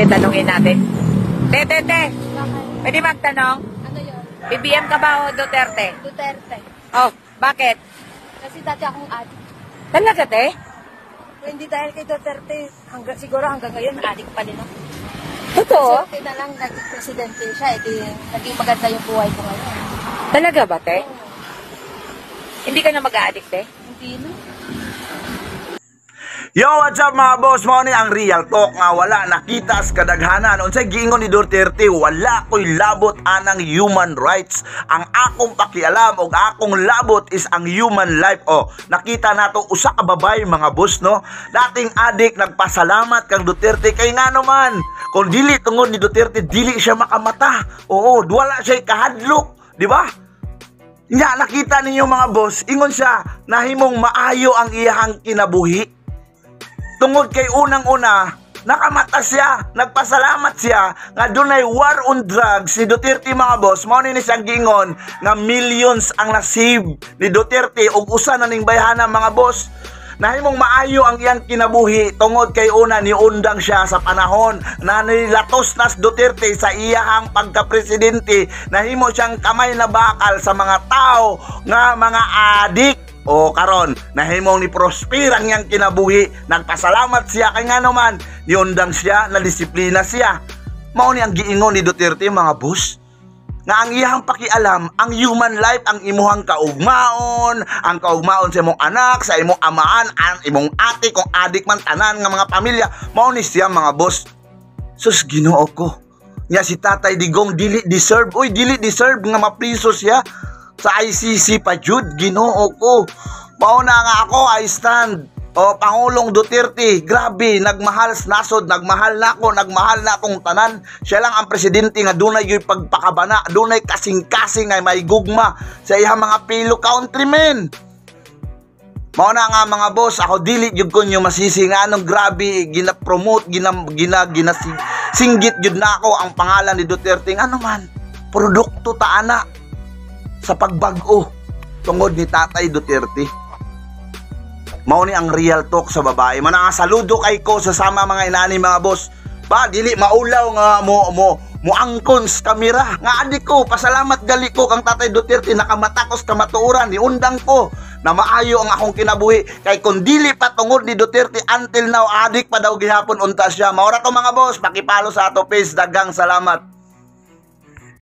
Duterte, tanungin natin. Te. Pwede magtanong? Ano yun? BBM ka ba o Duterte? Duterte. Oh, bakit? Kasi dati akong adik. Talaga, te? Kung hindi dahil kay Duterte, siguro hanggang ngayon, adik pa din ako. Totoo? Kasi na lang naging presidente siya, naging maganda yung buhay ko ngayon. Talaga ba, te? Hindi ka na mag-a-addict, te? Hindi na. Yo, what's up mga boss? Mo ni ang real talk nga wala nakita sa kadaghanan. Unsay giingon ni Duterte, wala ko'y labot anang human rights. Ang akong pakialam o akong labot is ang human life. O, nakita nato usa ka babay mga boss, no? Dating adik nagpasalamat kang Duterte kay nga naman. Kung dili tungod ni Duterte, dili siya makamata. Oo, wala siya kahadlok, di ba? Nya nakita ninyo mga boss, ingon siya nahimong maayo ang iyahang kinabuhi. Tungod kay unang-una, nakamata siya, nagpasalamat siya nga dunay war on drugs si Duterte mga boss. Mao ni siyang giingon nga millions ang nasave ni Duterte ug usa na ning bayhana mga boss. Nahimong maayo ang iyang kinabuhi tungod kay una niundang siya sa panahon na nilatos nas Duterte sa iyahang pagka-presidente. Nahimo siyang kamay na bakal sa mga tao nga mga adik. O karon, nahimong ni prosper ang iyang kinabuhi. Nagpasalamat siya kay nga naman niundang siya, na disiplina siya. Mao ni ang giingon ni Duterte mga boss. Nga ang iyang pakialam, ang human life, ang imuhang kaugmaon, ang kaugmaon sa imong anak, sa imong amaan, ang imong ate, kung adik man tanan nga mga pamilya. Mao ni siya mga boss. Sus, Ginoo ko. Nya si Tatay Digong dili deserve. Uy, dili deserve nga mapriso siya sa ICC pa jud. Ginoo ko. Mao na nga ako, I stand. O Pangulong Duterte, grabe, nagmahal sa nasod, nagmahal na akong tanan. Siya lang ang presidente nga dunay yung pagpakabana, dunay kasing-kasing nga may gugma sa iyang mga pilo countrymen. Mao na nga mga boss, ako dili jud ko nyo masisi nga anong grabe gina-promote, singgit jud na ako ang pangalan ni Duterte. Ano man, produkto ta ana sa pagbag-o tungod ni Tatay Duterte. Mao ni ang real talk sa babae. Saludo kay ko sa sama mga inani mga boss. Ba dili maulaw nga mo angkons kamera. Nga adik ko, pasalamat gali ko kang Tatay Duterte nakamatakos kamatuoran ni undang ko na maayo ang akong kinabuhi. Kay kung dili pa tungod ni Duterte until now adik pa daw gihapon unta siya. Maura to mga boss, pakipalo sa ato page. Daghang salamat.